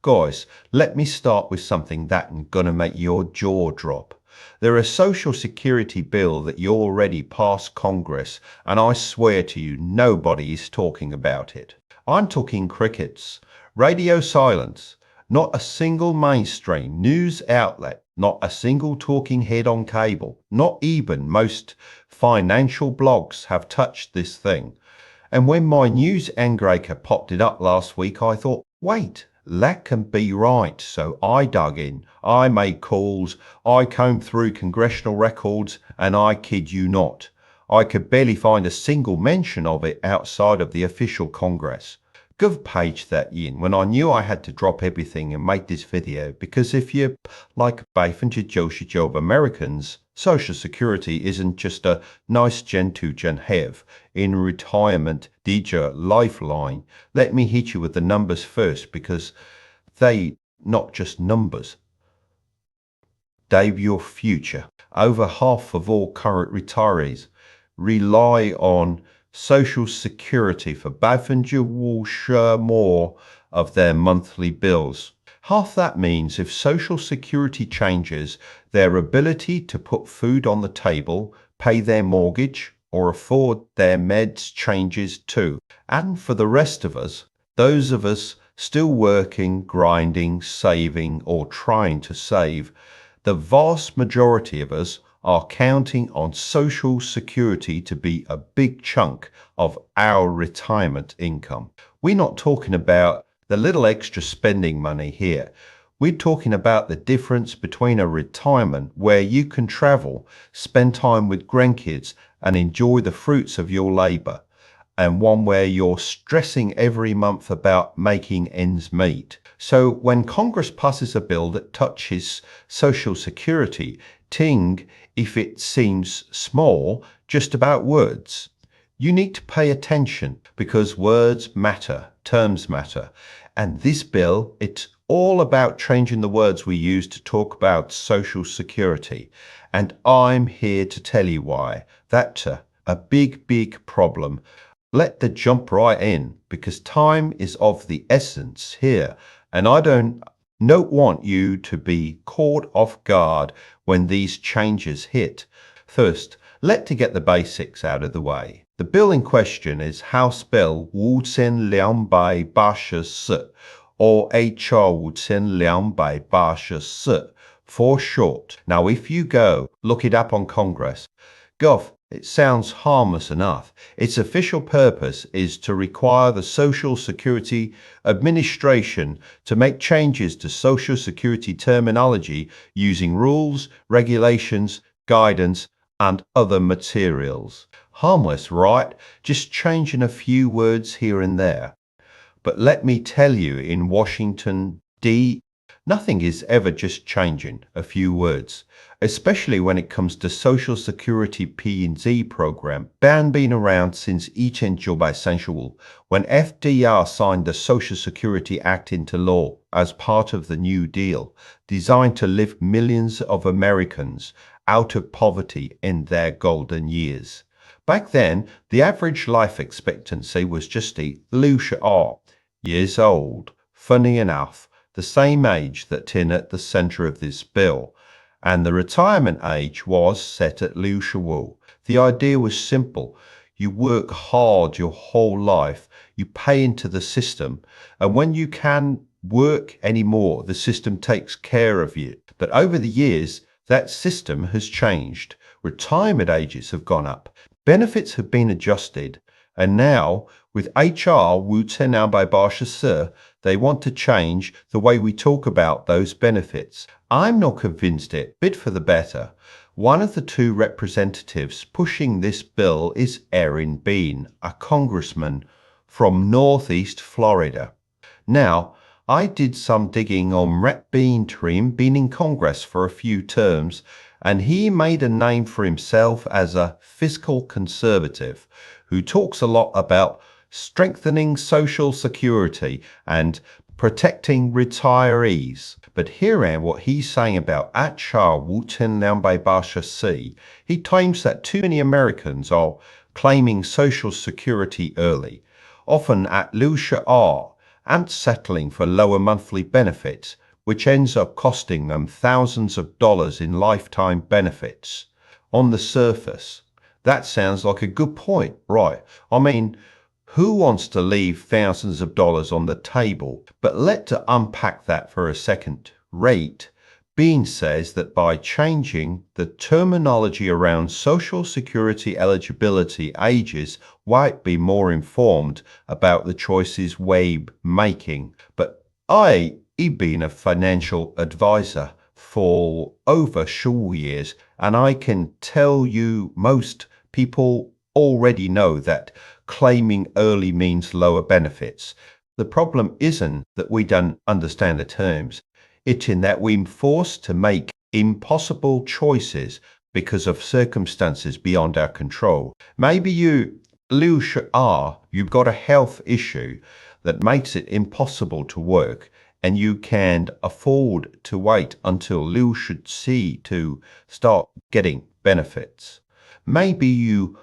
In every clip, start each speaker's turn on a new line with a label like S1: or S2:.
S1: Guys, let me start with something that's gonna make your jaw drop. There is a social security bill that you already passed Congress, and I swear to you, nobody is talking about it. I'm talking crickets, radio silence, not a single mainstream news outlet, not a single talking head on cable, not even most financial blogs have touched this thing. And when my news anchor popped it up last week, I thought, wait, that can be right. So I dug in, I made calls, I combed through congressional records, and I kid you not, I could barely find a single mention of it outside of the official Congress. Gov page that in when I knew I had to drop everything and make this video, because if you're like job Americans, Social Security isn't just a nice gen to gen have in retirement DJ lifeline. Let me hit you with the numbers first, because they not just numbers. They're your future. Over half of all current retirees rely on Social Security for share more of their monthly bills. Half that means if Social Security changes, their ability to put food on the table, pay their mortgage, or afford their meds changes too. And for the rest of us, those of us still working, grinding, saving, or trying to save, the vast majority of us are counting on Social Security to be a big chunk of our retirement income. We're not talking about the little extra spending money here. We're talking about the difference between a retirement where you can travel, spend time with grandkids, and enjoy the fruits of your labor, and one where you're stressing every month about making ends meet. So when Congress passes a bill that touches Social Security, ting, if it seems small, just about words. You need to pay attention, because words matter, terms matter. And this bill, it's all about changing the words we use to talk about Social Security. And I'm here to tell you why. That's a big, big problem. Let the jump right in, because time is of the essence here. And I don't want you to be caught off guard when these changes hit. First, let's get the basics out of the way. The bill in question is House Bill 5284, or HR 5284 for short. Now, if you go look it up on Congress, Gov, it sounds harmless enough. Its official purpose is to require the Social Security Administration to make changes to Social Security terminology using rules, regulations, guidance, and other materials. Harmless, right? Just changing a few words here and there. But let me tell you, in Washington, D.C., nothing is ever just changing a few words, especially when it comes to Social Security P&Z program. Been around since each job essential when FDR signed the Social Security Act into law as part of the New Deal, designed to lift millions of Americans out of poverty in their golden years. Back then, the average life expectancy was just years old. Funny enough, the same age that's in at the center of this bill, and the retirement age was set at The idea was simple. You work hard your whole life, you pay into the system, and when you can't work anymore, the system takes care of you. But over the years, that system has changed. Retirement ages have gone up, benefits have been adjusted, and now with HR 5284, they want to change the way we talk about those benefits. I'm not convinced it, bit for the better. One of the two representatives pushing this bill is Aaron Bean, a congressman from Northeast Florida. Now, I did some digging on Rep Bean Trim, been in Congress for a few terms, and he made a name for himself as a fiscal conservative who talks a lot about strengthening Social Security and protecting retirees. But hearing what he's saying about HR 5284, he claims that too many Americans are claiming Social Security early, often at Lucia R, and settling for lower monthly benefits, which ends up costing them thousands of dollars in lifetime benefits. On the surface, that sounds like a good point, right? I mean, who wants to leave thousands of dollars on the table? But let's unpack that for a second. Bean says that by changing the terminology around Social Security eligibility ages, might be more informed about the choices we're making. But I've been a financial advisor for over 4 years, and I can tell you most people already know that claiming early means lower benefits. The problem isn't that we don't understand the terms. It's in that we're forced to make impossible choices because of circumstances beyond our control. Maybe you've got a health issue that makes it impossible to work, and you can't afford to wait until Liu should see to start getting benefits. Maybe you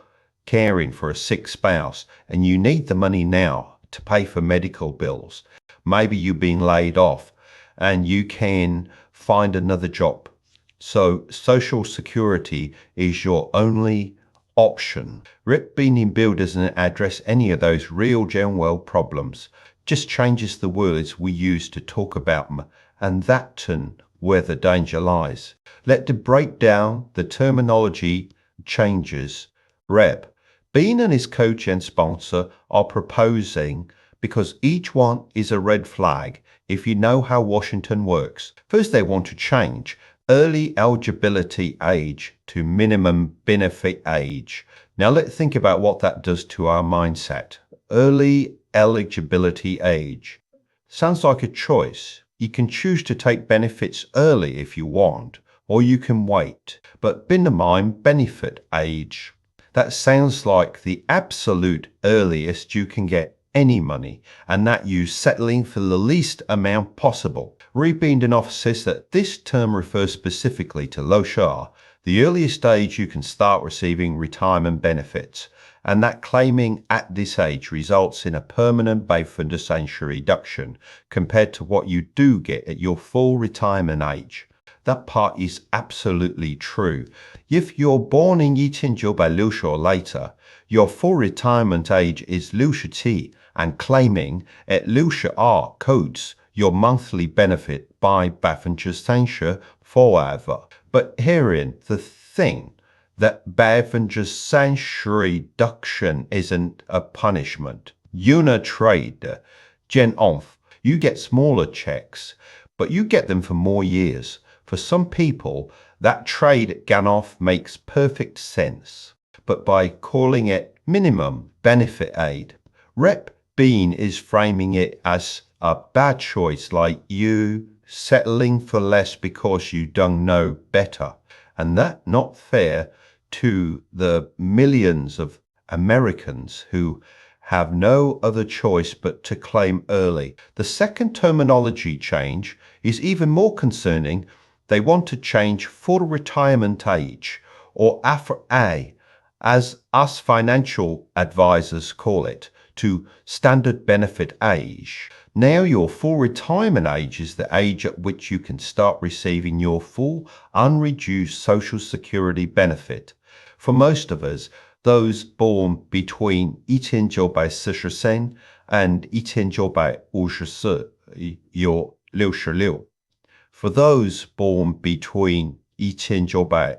S1: caring for a sick spouse and you need the money now to pay for medical bills. Maybe you've been laid off and you can find another job. So Social Security is your only option. Rip Beanie Bill doesn't address any of those real world problems, just changes the words we use to talk about them, and that's where the danger lies. Let to break down the terminology changes. Rep. Bean and his coach and sponsor are proposing because each one is a red flag if you know how Washington works. First, they want to change early eligibility age to minimum benefit age. Now let's think about what that does to our mindset. Early eligibility age sounds like a choice. You can choose to take benefits early if you want, or you can wait. But minimum benefit age, that sounds like the absolute earliest you can get any money, and that you settling for the least amount possible. Rebeendenoff says that this term refers specifically to LOSHA, the earliest age you can start receiving retirement benefits, and that claiming at this age results in a permanent Beifundersein reduction compared to what you do get at your full retirement age. That part is absolutely true. If you're born in 1996or later, your full retirement age is 67, and claiming at 62 codes your monthly benefit by Beifundersein forever. But herein the thing, that Beifundersein reduction isn't a punishment. Unitrade, Gen Onf, you get smaller checks, but you get them for more years. For some people, that trade Ganoff makes perfect sense. But by calling it minimum benefit aid, Rep Bean is framing it as a bad choice, like you settling for less because you don't know better. And that not fair to the millions of Americans who have no other choice but to claim early. The second terminology change is even more concerning. They want to change full retirement age, or AFA, as us financial advisors call it, to standard benefit age. Now your full retirement age is the age at which you can start receiving your full unreduced Social Security benefit. For most of us, those born between 1996and1954, your 66. For those born between 1955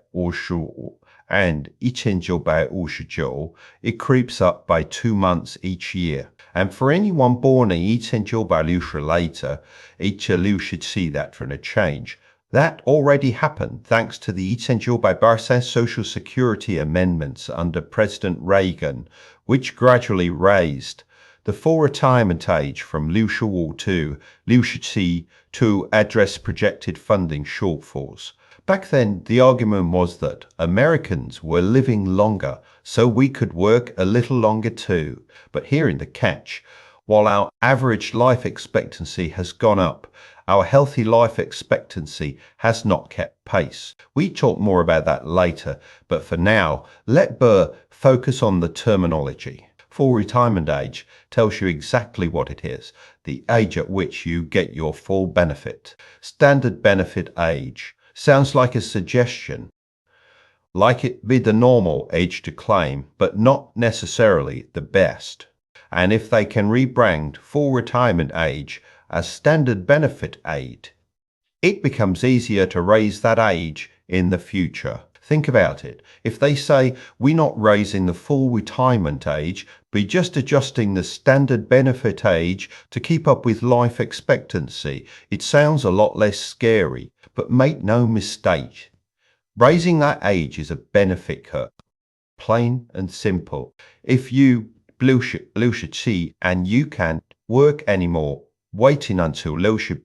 S1: and 1959, it creeps up by 2 months each year. And for anyone born in 1956 or later, you should see that from a change. That already happened thanks to the 1956 Social Security amendments under President Reagan, which gradually raised the full retirement age from 66 to 67 to address projected funding shortfalls. Back then, the argument was that Americans were living longer, so we could work a little longer too. But herein the catch, while our average life expectancy has gone up, our healthy life expectancy has not kept pace. We talk more about that later, but for now, let Burr focus on the terminology. Full retirement age tells you exactly what it is, the age at which you get your full benefit. Standard benefit age sounds like a suggestion, like it be the normal age to claim, but not necessarily the best. And if they can rebrand full retirement age as standard benefit age, it becomes easier to raise that age in the future. Think about it. If they say, we're not raising the full retirement age, we're just adjusting the standard benefit age to keep up with life expectancy, it sounds a lot less scary. But make no mistake, raising that age is a benefit cut. Plain and simple. If you 67and you can't work anymore, waiting until 68,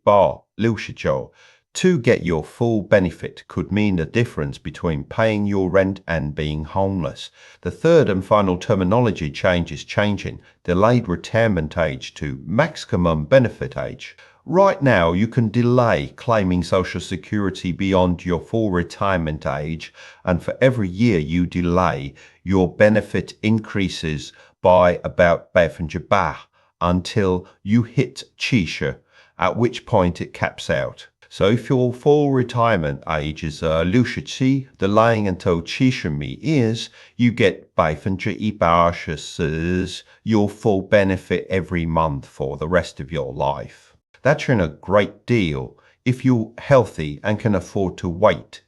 S1: 69 to get your full benefit could mean the difference between paying your rent and being homeless. The third and final terminology change is changing delayed retirement age to maximum benefit age. Right now, you can delay claiming Social Security beyond your full retirement age, and for every year you delay, your benefit increases by about 500 baht until you hit Chisha, at which point it caps out. So if your full retirement age is 67, delaying until Chisha is, you get 180 your full benefit every month for the rest of your life. That's a great deal if you're healthy and can afford to wait.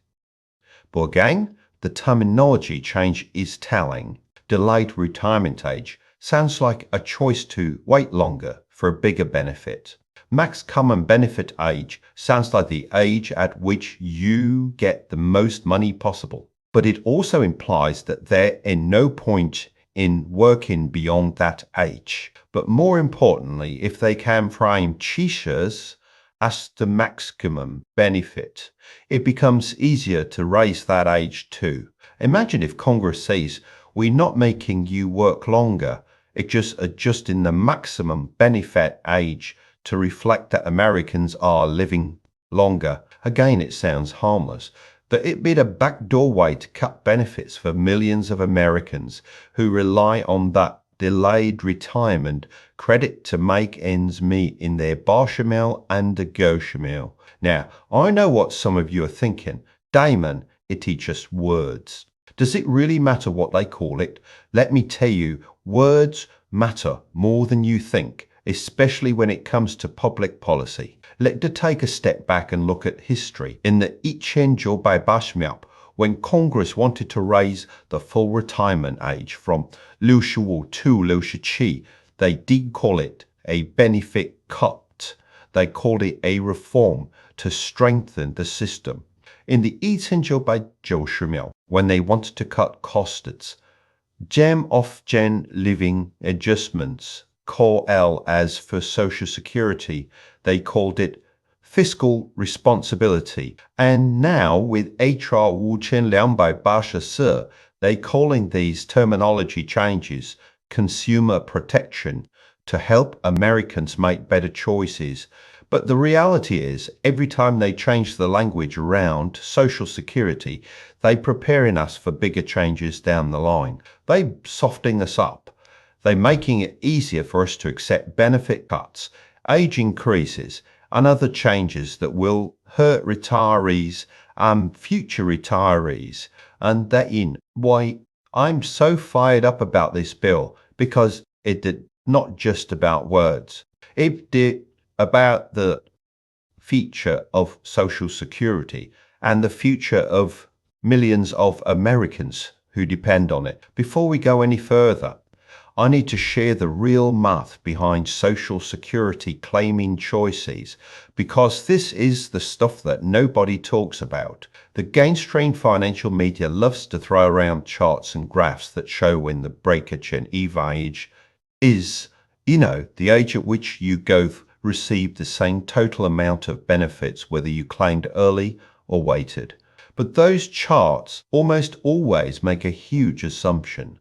S1: But again, the terminology change is telling. Delayed retirement age sounds like a choice to wait longer for a bigger benefit. Max common benefit age sounds like the age at which you get the most money possible. But it also implies that there is no point in working beyond that age. But more importantly, if they can frame Chishas as the maximum benefit, it becomes easier to raise that age too. Imagine if Congress says, we're not making you work longer, it's just adjusting the maximum benefit age to reflect that Americans are living longer. Again, it sounds harmless. That it be a backdoor way to cut benefits for millions of Americans who rely on that delayed retirement credit to make ends meet in their barshamil and negotiable. Now, I know what some of you are thinking. Damon, it is just words. Does it really matter what they call it? Let me tell you, words matter more than you think, especially when it comes to public policy. Let's take a step back and look at history. In the Ichenjo by Bashmiap, when Congress wanted to raise the full retirement age from 65 to 67, they did call it a benefit cut. They called it a reform to strengthen the system. In the Ichenjo by Joshimil, when they wanted to cut costs, Gem of Gen living adjustments, call L as for Social Security, they called it fiscal responsibility. And now with HR Wu Chen Liang by Basha Se, they calling these terminology changes consumer protection to help Americans make better choices. But the reality is, every time they change the language around Social Security, they preparing us for bigger changes down the line. They softening us up. They're making it easier for us to accept benefit cuts, age increases, and other changes that will hurt retirees and future retirees. And that in why I'm so fired up about this bill, because it did not just about words. It did about the future of Social Security and the future of millions of Americans who depend on it. Before we go any further, I need to share the real math behind Social Security claiming choices, because this is the stuff that nobody talks about. The mainstream financial media loves to throw around charts and graphs that show when the breakage and age is, the age at which you receive the same total amount of benefits whether you claimed early or waited. But those charts almost always make a huge assumption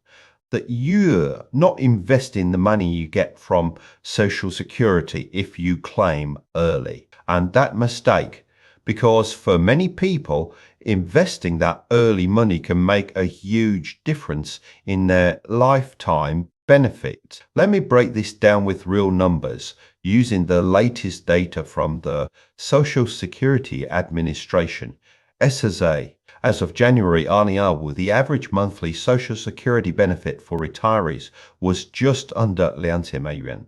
S1: that you're not investing the money you get from Social Security if you claim early. And that mistake, because for many people, investing that early money can make a huge difference in their lifetime benefit. Let me break this down with real numbers using the latest data from the Social Security Administration, SSA. As of January 2025, the average monthly Social Security benefit for retirees was just under 2000美元,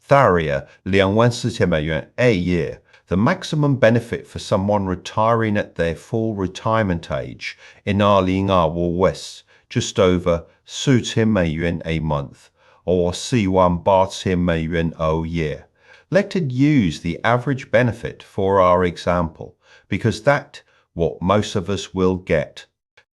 S1: Tharia 24000美元 a year. The maximum benefit for someone retiring at their full retirement age in 2025 was just over 4000美元 a month, or 48000美元 a year. Let's use the average benefit for our example, because that's what most of us will get.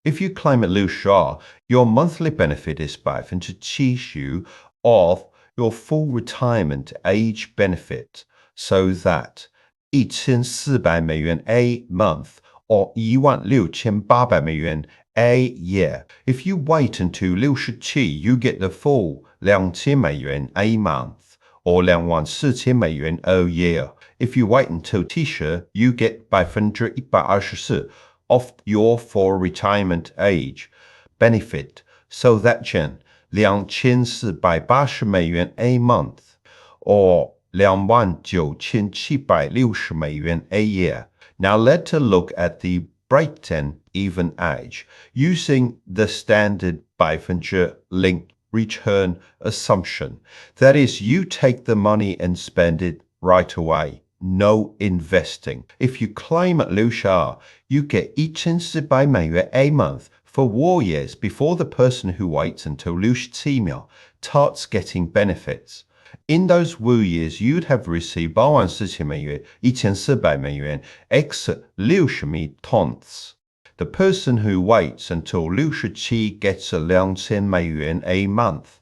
S1: If you claim at Lucia, your monthly benefit is 70% of your full retirement age benefit, so that 1400美元 a month or 16800美元 a year. If you wait until 67, you get the full 2000美元 a month or 24000美元 a year. If you wait until 70, you get 124% of your full retirement age benefit, so that 2480美元 a month or 29760美元 a year. Now let's look at the breakdown even age using the standard 100% return assumption. That is, you take the money and spend it right away. No investing. If you claim at Lucia, you get 1400美元 a month for 4 years before the person who waits until 67 starts getting benefits. In those 4 years, you'd have received 84000美元 1400美元 x 60 tons. The person who waits until 67 gets 2000美元 a month,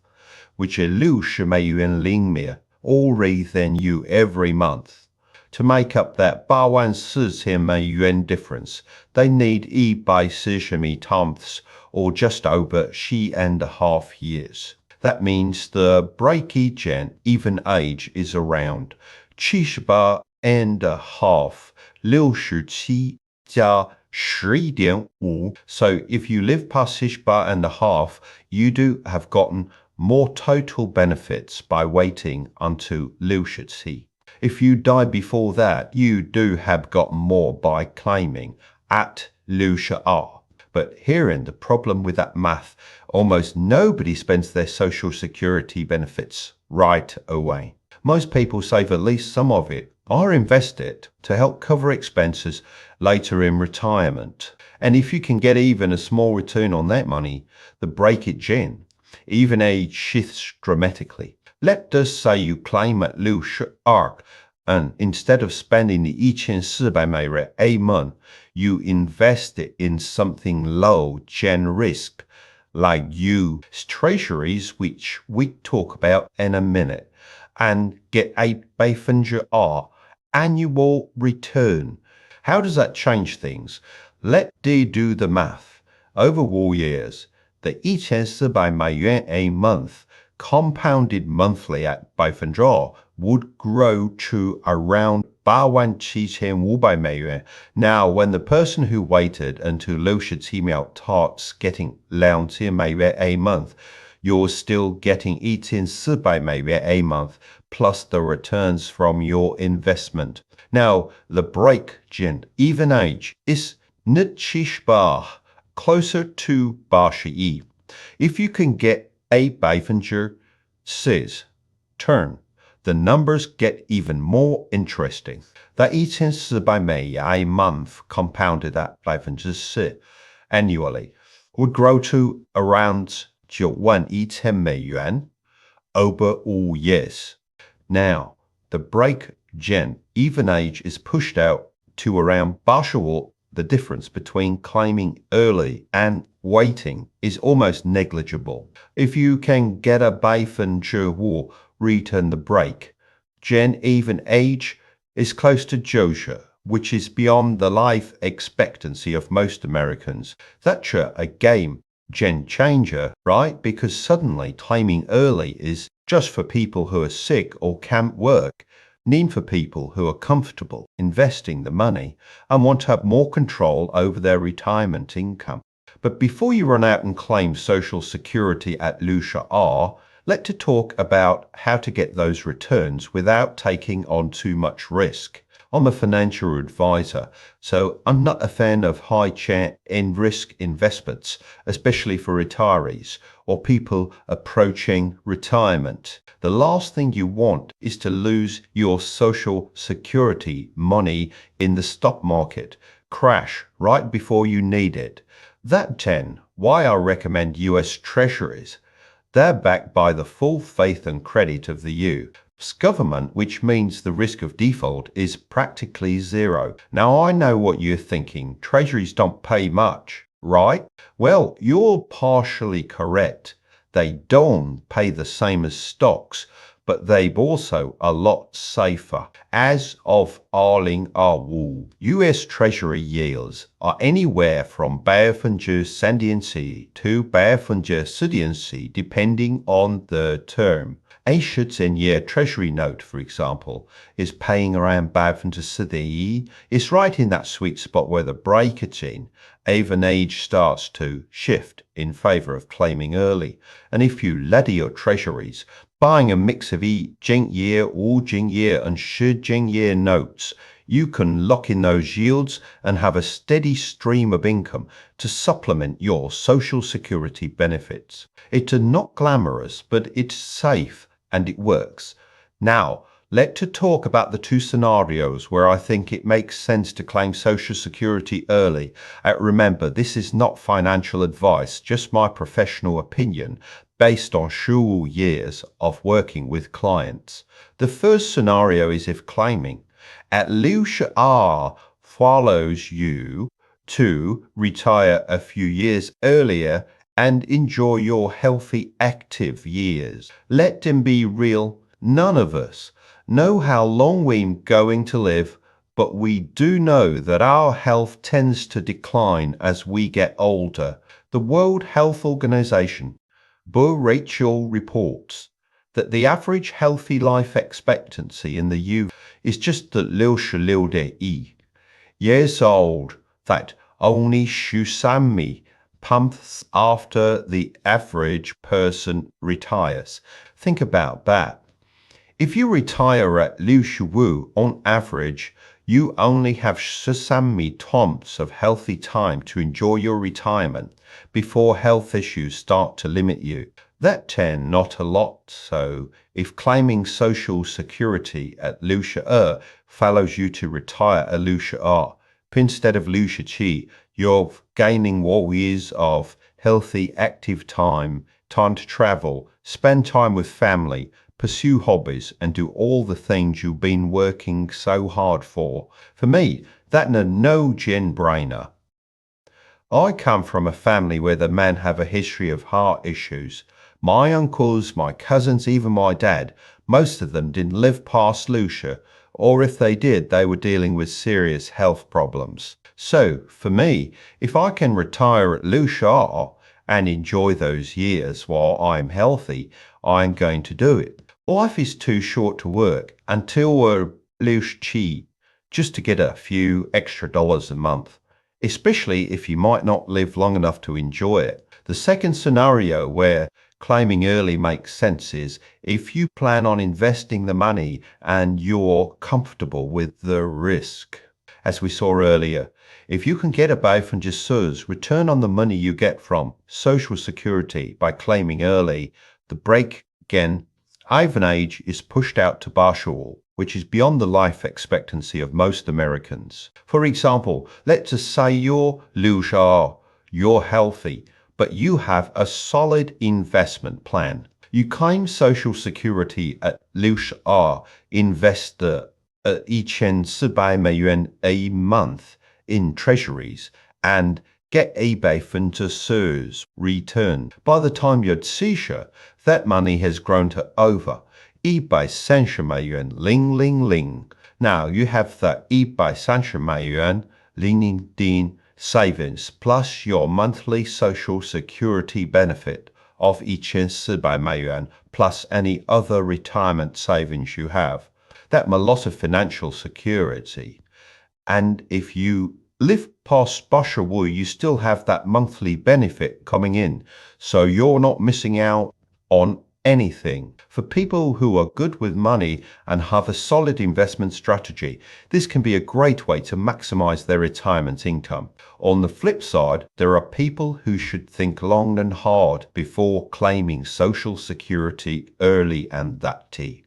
S1: which is 60美元零米 already than you every month. To make up that 84000美元 difference, they need 140 tons, or just over 3.5 years. That means the break-even age is around 78.5, 67加 11.5. So if you live past 68.5, you do have gotten more total benefits by waiting until 67. If you die before that, you do have gotten more by claiming at Lucia R. But herein the problem with that math, almost nobody spends their social security benefits right away. Most people save at least some of it or invest it to help cover expenses later in retirement. And if you can get even a small return on that money, the break-even age shifts dramatically. Let us say you claim at Lucia Arc, and instead of spending the 1400美元 a month, you invest it in something low gen risk, like US treasuries, which we talk about in a minute, and get a 800% annual return. How does that change things? Let D do the math. Over 4 years, the 1400美元 a month compounded monthly at 500 would grow to around 87500美元. Now, when the person who waited until 67 starts getting 2000美元 a month, you're still getting 1400美元 a month plus the returns from your investment. Now, the break-even age is 70%, closer to 81. If you can get a 500 turn, the numbers get even more interesting. The 1400美元 a month compounded at 4% annually would grow to around 91000美元 over all years. Now, the break-even age is pushed out to around 80%. The difference between claiming early and waiting is almost negligible. If you can get a 500 return the break-even age is close to Joshua, which is beyond the life expectancy of most Americans. That's a game changer, right? Because suddenly claiming early is just for people who are sick or can't work, need for people who are comfortable investing the money and want to have more control over their retirement income. But before you run out and claim Social Security at Lucia R, let's talk about how to get those returns without taking on too much risk. I'm a financial advisor, so I'm not a fan of high end risk investments, especially for retirees or people approaching retirement. The last thing you want is to lose your social security money in the stock market crash right before you need it. That 10, why I recommend US Treasuries. They're backed by the full faith and credit of the US government, which means the risk of default is practically zero. Now, I know what you're thinking. Treasuries don't pay much, right? Well, you're partially correct. They don't pay the same as stocks, but they're also a lot safer. As of Arling Arwool, US Treasury yields are anywhere from 3%to 4%, depending on the term. A 10-year Treasury note, for example, is paying around 4%. It's right in that sweet spot where the breakage in even age starts to shift in favor of claiming early. And if you ladder your treasuries, buying a mix of Jing year, Jing year, and Jing year notes, you can lock in those yields and have a steady stream of income to supplement your social security benefits. It's not glamorous, but it's safe and it works. Now, let's talk about the two scenarios where I think it makes sense to claim Social Security early. Remember, this is not financial advice, just my professional opinion based on several years of working with clients. The first scenario is if claiming at least R follows you to retire a few years earlier and enjoy your healthy, active years. Let them be real. None of us know how long we're going to live, but we do know that our health tends to decline as we get older. The World Health Organization, Rachel, reports that the average healthy life expectancy in the UK is just at 66 years old. That only Shusami months after the average person retires. Think about that. If you retire at Liu Shuwu, on average, you only have Sesame months of healthy time to enjoy your retirement before health issues start to limit you. That 10, not a lot. So if claiming Social Security at Liu Shu'e follows you to retire at Liu Shu'e, instead of Liu Shuqi, you're gaining more years of healthy, active time to travel, spend time with family, pursue hobbies, and do all the things you've been working so hard for. For me, that's a no-brainer. I come from a family where the men have a history of heart issues. My uncles, my cousins, even my dad, most of them didn't live past Lucia, or if they did, they were dealing with serious health problems. So, for me, if I can retire at Lucia and enjoy those years while I'm healthy, I'm going to do it. Life is too short to work until we're Lucia just to get a few extra dollars a month, especially if you might not live long enough to enjoy it. The second scenario where claiming early makes sense is if you plan on investing the money and you're comfortable with the risk. As we saw earlier, if you can get about from just return on the money you get from Social Security by claiming early, the break again, even age is pushed out to partial, which is beyond the life expectancy of most Americans. For example, let's just say you're you're healthy, but you have a solid investment plan. You claim Social Security at invest $1,400a month in treasuries and get eBay Funtus return. By the time you're Tsisha, that money has grown to over eBay $30,000 ling ling ling. Now you have the eBay $30,000 ling ding savings plus your monthly Social Security benefit of $1,400 plus any other retirement savings you have. That's a lot of financial security. And if you live past Boshawu, you still have that monthly benefit coming in. So you're not missing out on anything. For people who are good with money and have a solid investment strategy, this can be a great way to maximize their retirement income. On the flip side, there are people who should think long and hard before claiming Social Security early and that tea.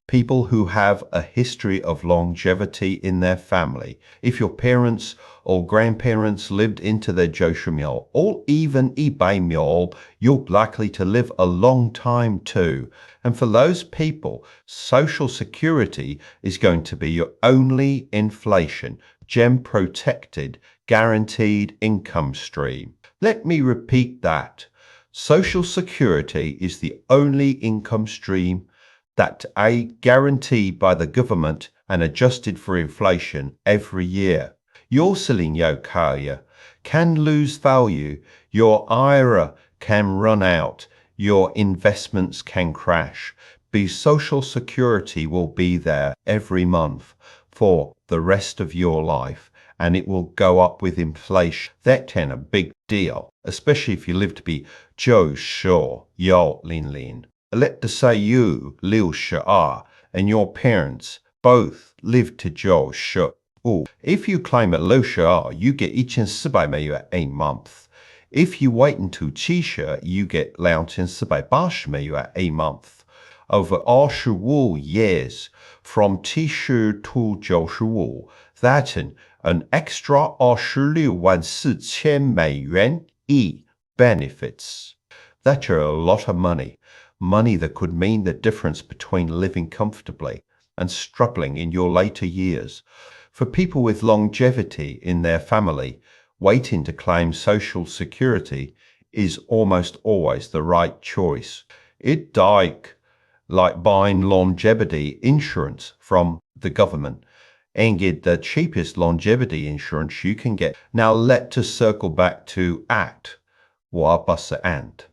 S1: People who have a history of longevity in their family. If your parents or grandparents lived into their 90 or even 100, you're likely to live a long time too. And for those people, Social Security is going to be your only inflation, gem protected, guaranteed income stream. Let me repeat that. Social Security is the only income stream that are guaranteed by the government and adjusted for inflation every year. Your Selinho Kaya can lose value, your IRA can run out, your investments can crash, but Social Security will be there every month for the rest of your life, and it will go up with inflation. That's a big deal, especially if you live to be 90 Let's say you 62 and your parents both live to 90. If you claim at 62, you get 1400 a month. If you wait until 70, you get 2480 a month. Over 25 years, from 70 to 95, that's an extra 26,400 美元 benefits. That's a lot of money. Money that could mean the difference between living comfortably and struggling in your later years. For people with longevity in their family, waiting to claim Social Security is almost always the right choice. It's like buying longevity insurance from the government and get the cheapest longevity insurance you can get. Now let's circle back to ACT, and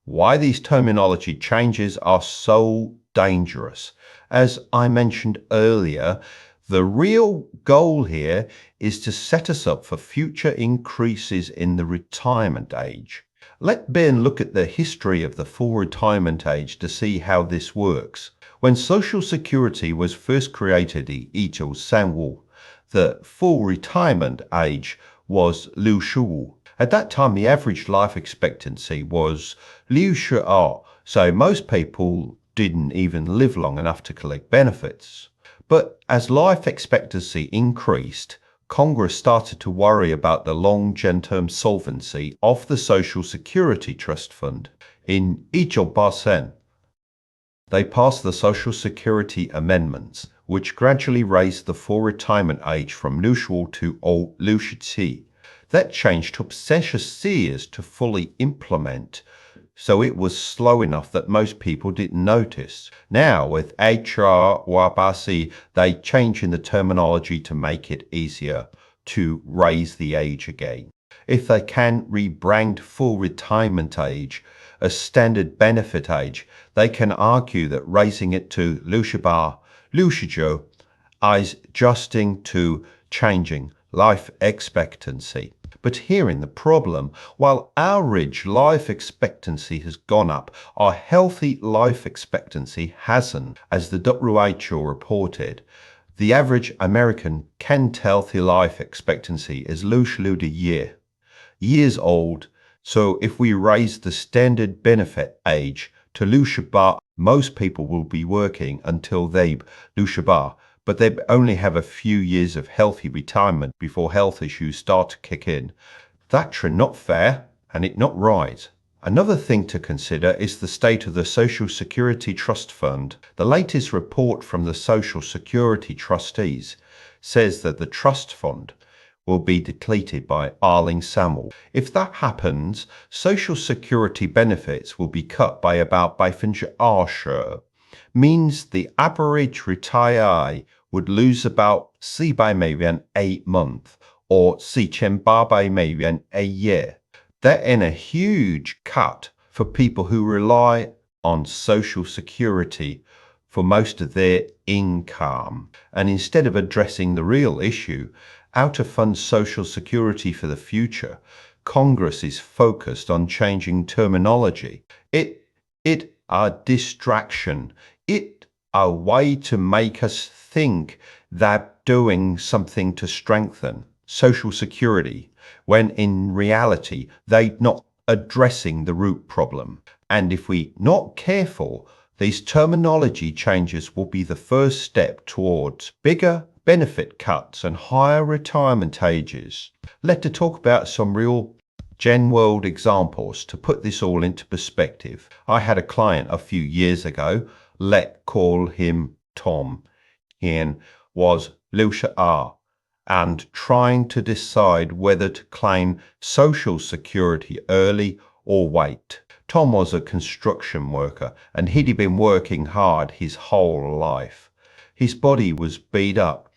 S1: why these terminology changes are so dangerous. As I mentioned earlier, the real goal here is to set us up for future increases in the retirement age. Let Ben look at the history of the full retirement age to see how this works. When Social Security was first created in 1935, the full retirement age was 65. At that time, the average life expectancy was 62, so most people didn't even live long enough to collect benefits. But as life expectancy increased, Congress started to worry about the long-term solvency of the Social Security Trust Fund. In 1985, they passed the Social Security Amendments, which gradually raised the full retirement age from 65 to 67. That change took 6 years to fully implement, so it was slow enough that most people didn't notice. Now, with HR Wabasi, they change in the terminology to make it easier to raise the age again. If they can rebrand full retirement age as standard benefit age, they can argue that raising it to 67 is adjusting to changing life expectancy. But herein the problem, while average life expectancy has gone up, our healthy life expectancy hasn't. As the WHO reported, the average American Kent healthy life expectancy is years old. So if we raise the standard benefit age to 67, most people will be working until they 67. But they only have a few years of healthy retirement before health issues start to kick in. That's not fair, and it's not right. Another thing to consider is the state of the Social Security Trust Fund. The latest report from the Social Security trustees says that the trust fund will be depleted by Arling Samuel. If that happens, Social Security benefits will be cut by about 500 means the average retiree would lose about 400 a month or 4,800 a year. That's a huge cut for people who rely on Social Security for most of their income. And instead of addressing the real issue, how to fund Social Security for the future, Congress is focused on changing terminology. It a distraction. It a way to make us think they're doing something to strengthen social security, when in reality they're not addressing the root problem. And if we're not careful, these terminology changes will be the first step towards bigger benefit cuts and higher retirement ages. Let's talk about some real Gen world examples to put this all into perspective. I had a client a few years ago, let's call him Tom. He was Lucia R and trying to decide whether to claim Social Security early or wait. Tom was a construction worker and he'd been working hard his whole life. His body was beat up.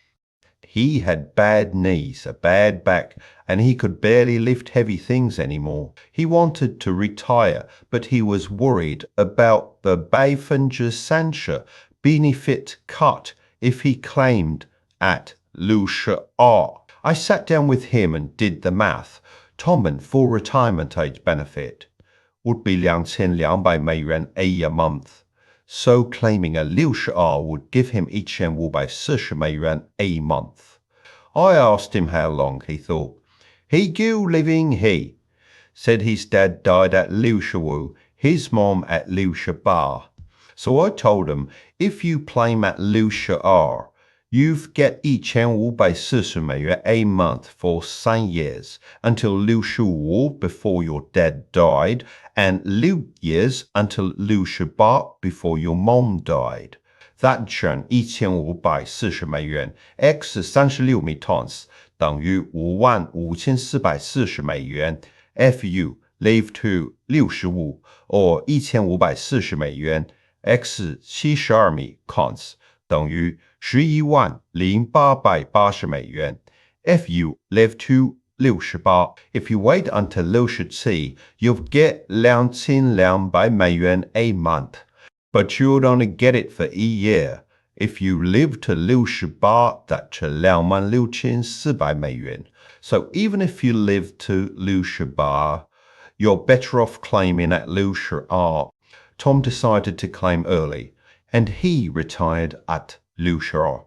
S1: He had bad knees, a bad back, and he could barely lift heavy things anymore. He wanted to retire, but he was worried about the Beifengersansche benefit cut if he claimed at Lucia R. I sat down with him and did the math. Tom and full retirement age benefit would be $2200a year month. So claiming a Lucia R would give him $1540a month. I asked him how long he thought. He grew living he. Said his dad died at Lucia Wu, his mom at Lucia Bar. So I told him, if you claim at Lucia R, you've get $1540a month for 10 years until Lucia Wu before your dad died, and 6 years until Lucia Bar before your mom died. That turn $1540 x 36 metons 等于$55,440 if you live to 65 or $1540 x 72 metons 等于$110,880 if you live to 68. If you wait until 67, you'll get $2200 a month. But you'd only get it for a year. If you live to 68, that's $26,400. So even if you live to Lucia, you're better off claiming at Lucia R. Tom decided to claim early, and he retired at Lucia R.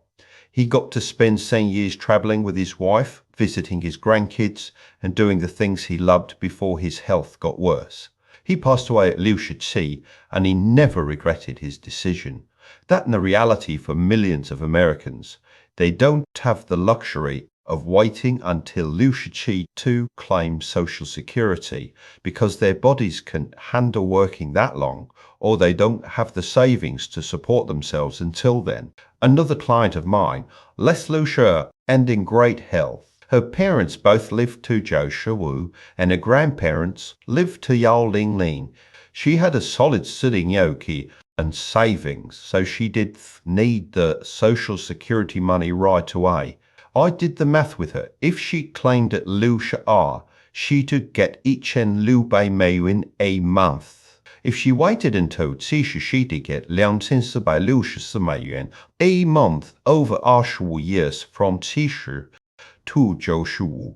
S1: He got to spend 10 years traveling with his wife, visiting his grandkids, and doing the things he loved before his health got worse. He passed away at Lucia Chi, and he never regretted his decision. That's the reality for millions of Americans. They don't have the luxury of waiting until Lucia Chi to claim Social Security because their bodies can't handle working that long, or they don't have the savings to support themselves until then. Another client of mine, Les Lucia, and in great health. Her parents both lived to Zhou Shiwu, and her grandparents lived to Yao Ling Ling. She had a solid sitting yoki and savings, so she did need the Social Security money right away. I did the math with her. If she claimed at Lucia R, she would get $1500a month. If she waited until 70, she'd get $2464a month over 25 years from 70 to 95.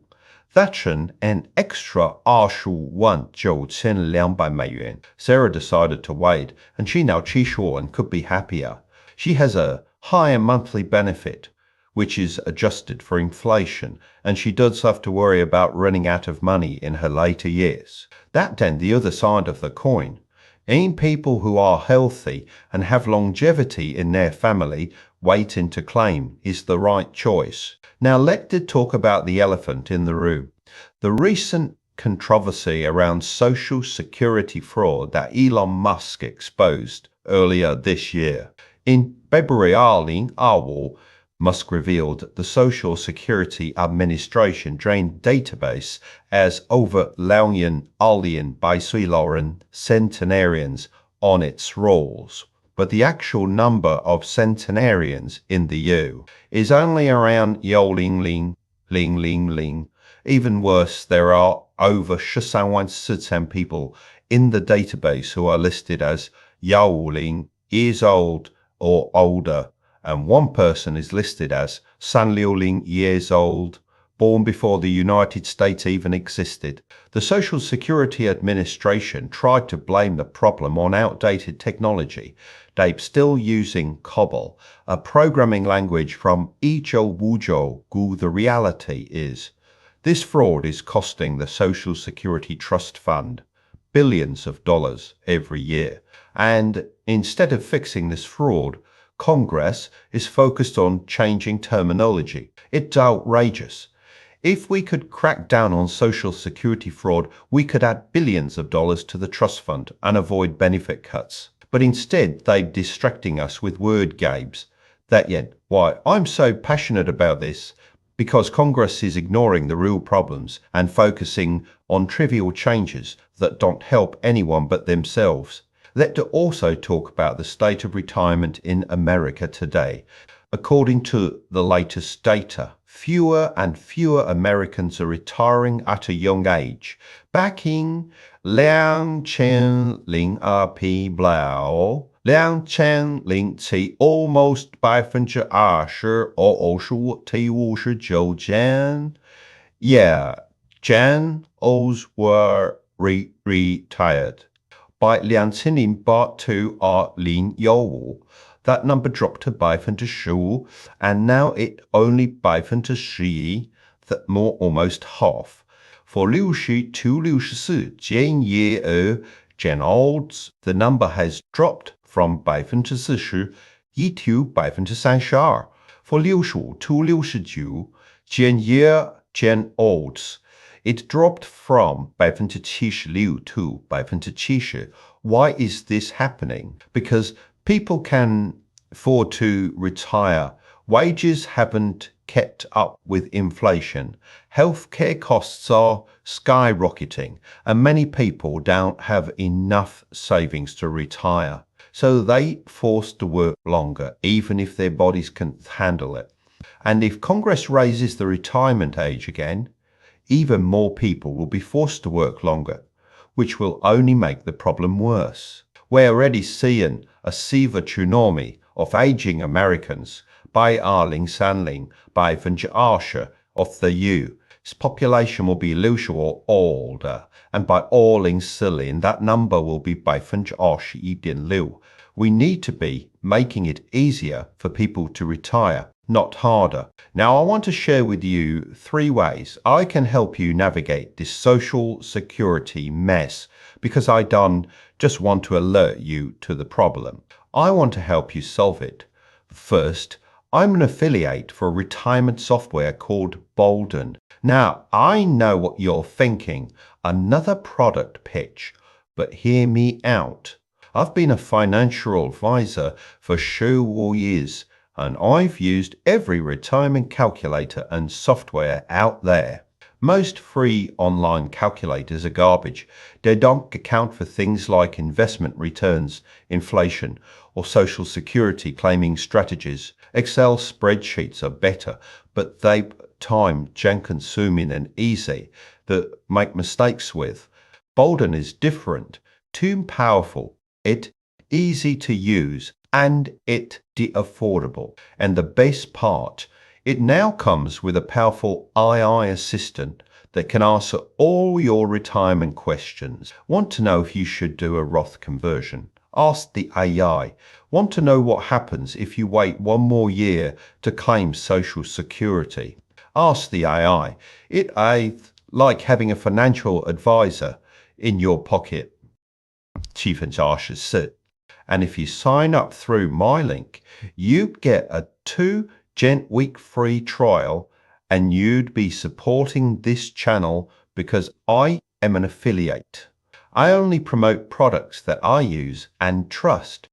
S1: That's an extra $21,900. Sarah decided to wait, and she now 74 and could be happier. She has a higher monthly benefit, which is adjusted for inflation, and she does have to worry about running out of money in her later years. That then the other side of the coin. In people who are healthy and have longevity in their family, waiting to claim is the right choice. Now let's talk about the elephant in the room. The recent controversy around Social Security fraud that Elon Musk exposed earlier this year. In February 2024, Musk revealed the Social Security Administration drained database as over 2 million Baisui centenarians on its rolls. But the actual number of centenarians in the U is only around Yao Ling Ling, Ling Ling Ling. Even worse, there are over 6,400 people in the database who are listed as Yao Ling, years old or older, and one person is listed as San Liu Ling, years old, born before the United States even existed. The Social Security Administration tried to blame the problem on outdated technology. They're still using COBOL, a programming language from 1959. The reality is, this fraud is costing the Social Security Trust Fund billions of dollars every year. And instead of fixing this fraud, Congress is focused on changing terminology. It's outrageous. If we could crack down on Social Security fraud, we could add billions of dollars to the trust fund and avoid benefit cuts. But instead, they're distracting us with word games. That yet, why I'm so passionate about this, because Congress is ignoring the real problems and focusing on trivial changes that don't help anyone but themselves. Let's also talk about the state of retirement in America today. According to the latest data, fewer and fewer Americans are retiring at a young age. Back in 2007 almost 20%or 59%. Yeah, Jan O's were retired. By 2008to 2015, that number dropped to 15%, and now it only 11%, that more almost half. For 60 to 64 Gen year Gen olds, the number has dropped from 40% to 32%. For 65 to 69 Gen year Gen olds, it dropped from 76% to 70%. Why is this happening? Because people can afford to retire. Wages haven't kept up with inflation. Healthcare costs are skyrocketing, and many people don't have enough savings to retire. So they forced to work longer, even if their bodies can handle it. And if Congress raises the retirement age again, even more people will be forced to work longer, which will only make the problem worse. We're already seeing a severe tsunami of aging Americans by Arling Sanling by Venture of the U. Its population will be loose or older, and by Arling Sanling that number will be by Venture Liu. We need to be making it easier for people to retire, not harder. Now I want to share with you 3 ways I can help you navigate this social security mess, because I don't just want to alert you to the problem. I want to help you solve it. First, I'm an affiliate for retirement software called Bolden. Now, I know what you're thinking, another product pitch, but hear me out. I've been a financial advisor for several years, and I've used every retirement calculator and software out there. Most free online calculators are garbage. They don't account for things like investment returns, inflation, or social security claiming strategies. Excel spreadsheets are better, but they time consuming and easy that make mistakes with. Bolden is different, too powerful, it easy to use, and it affordable. And the best part, it now comes with a powerful AI assistant that can answer all your retirement questions. Want to know if you should do a Roth conversion? Ask the AI. Want to know what happens if you wait 1 more year to claim Social Security? Ask the AI. It ain't like having a financial advisor in your pocket. 7%. And if you sign up through my link, you get a 2 Gent week free trial, and you'd be supporting this channel because I am an affiliate. I only promote products that I use and trust,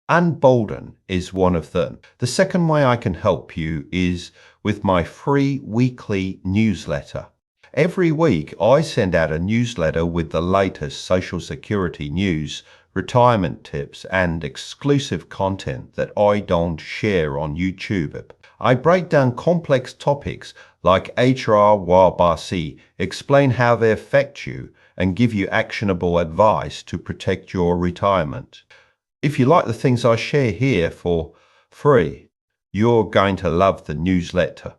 S1: and Bolden is one of them. The second way I can help you is with my free weekly newsletter. Every week I send out a newsletter with the latest Social Security news, retirement tips, and exclusive content that I don't share on YouTube. I break down complex topics like HR Wabasi, explain how they affect you, and give you actionable advice to protect your retirement. If you like the things I share here for free, you're going to love the newsletter.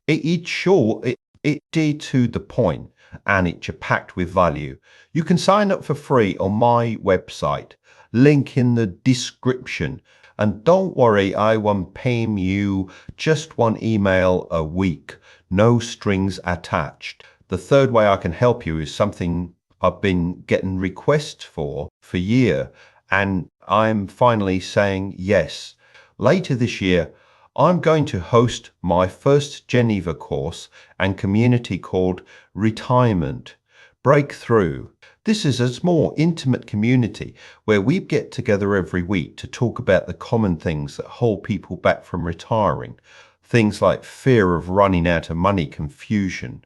S1: It's short, It's dear to the point and it's packed with value. You can sign up for free on my website, link in the description. And don't worry, I won't pay you, just one email a week, no strings attached. The third way I can help you is something I've been getting requests for year, and I'm finally saying yes. Later this year, I'm going to host my first Geneva course and community called Retirement Breakthrough. This is a small, intimate community where we get together every week to talk about the common things that hold people back from retiring. Things like fear of running out of money, confusion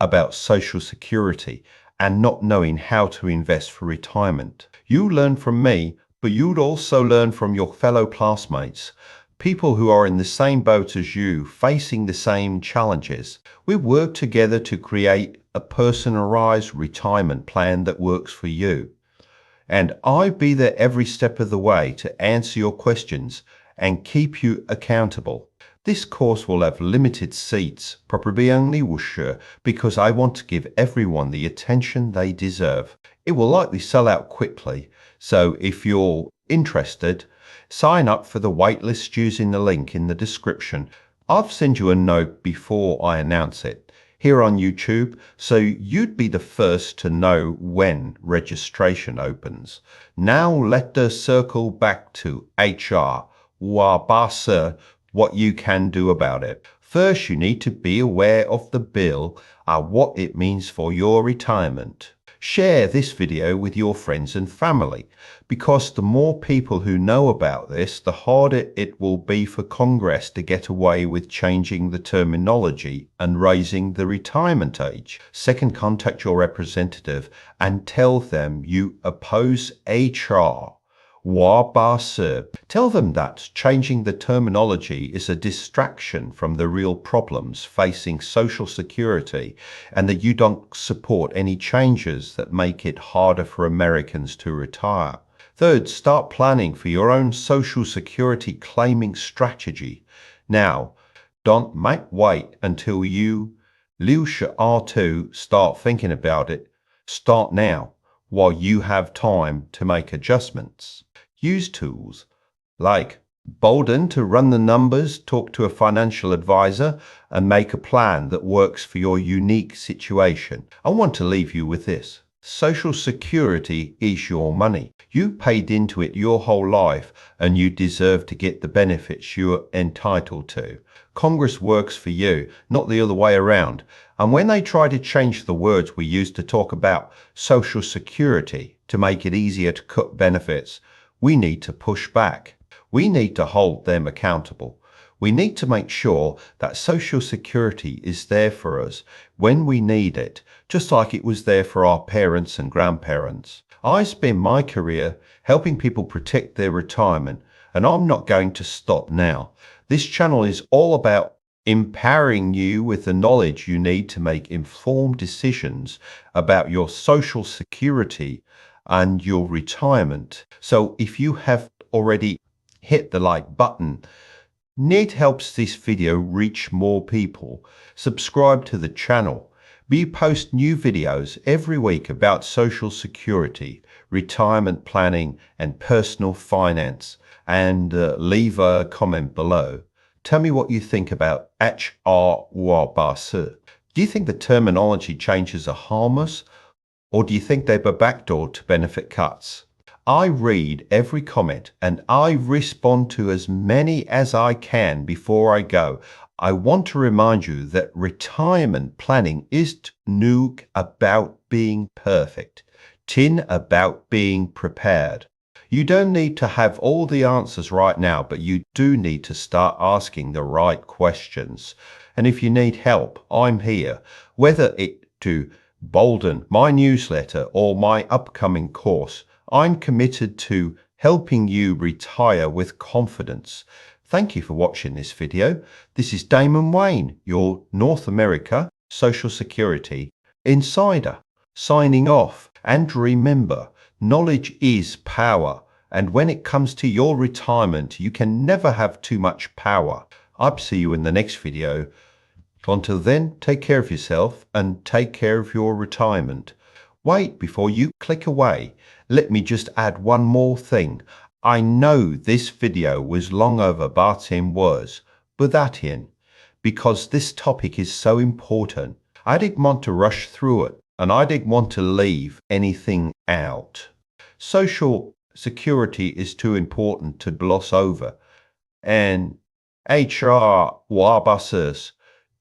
S1: about social security, and not knowing how to invest for retirement. You learn from me, but you'd also learn from your fellow classmates, people who are in the same boat as you, facing the same challenges. We work together to create a personalized retirement plan that works for you. And I'll be there every step of the way to answer your questions and keep you accountable. This course will have limited seats, probably only Worcester, because I want to give everyone the attention they deserve. It will likely sell out quickly, so if you're interested, sign up for the waitlist using the link in the description. I'll send you a note before I announce it here on YouTube, so you'd be the first to know when registration opens. Now let us circle back to HR. What you can do about it. First, you need to be aware of the bill and what it means for your retirement. Share this video with your friends and family, because the more people who know about this, the harder it will be for Congress to get away with changing the terminology and raising the retirement age. Second, contact your representative and tell them you oppose HR. Tell them that changing the terminology is a distraction from the real problems facing Social Security and that you don't support any changes that make it harder for Americans to retire. Third, start planning for your own Social Security claiming strategy. Now, don't wait until you, R2, start thinking about it. Start now, while you have time to make adjustments. Use tools like Bolden to run the numbers, talk to a financial advisor, and make a plan that works for your unique situation. I want to leave you with this. Social Security is your money. You paid into it your whole life, and you deserve to get the benefits you're entitled to. Congress works for you, not the other way around. And when they try to change the words we use to talk about Social Security to make it easier to cut benefits, we need to push back. We need to hold them accountable. We need to make sure that Social Security is there for us when we need it, just like it was there for our parents and grandparents. I spent my career helping people protect their retirement, and I'm not going to stop now. This channel is all about empowering you with the knowledge you need to make informed decisions about your Social Security and your retirement. So if you have already hit the like button, it helps this video reach more people. Subscribe to the channel. We post new videos every week about Social Security, retirement planning, and personal finance. And leave a comment below. Tell me what you think about HR. Do you think the terminology changes are harmless, or do you think they're a backdoor to benefit cuts? I read every comment and I respond to as many as I can before I go. I want to remind you that retirement planning isn't about being perfect. Tin about being prepared. You don't need to have all the answers right now, but you do need to start asking the right questions. And if you need help, I'm here, whether it to Bolden, my newsletter, or my upcoming course. I'm committed to helping you retire with confidence. Thank you for watching this video. This is Damon Wayne, your North America Social Security Insider, signing off. And remember, knowledge is power. And when it comes to your retirement, you can never have too much power. I'll see you in the next video. Until then, take care of yourself and take care of your retirement. Wait before you click away. Let me just add one more thing. I know this video was long over, but it was, but that in, because this topic is so important. I didn't want to rush through it, and I didn't want to leave anything out. Social security is too important to gloss over, and HR Wabassus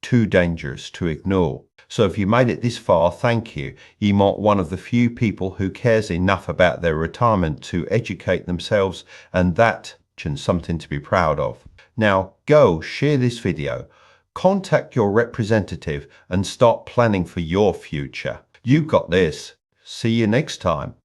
S1: too dangerous to ignore. So if you made it this far, thank you. You might one of the few people who cares enough about their retirement to educate themselves, and that's something to be proud of. Now go share this video, contact your representative and start planning for your future. You've got this. See you next time.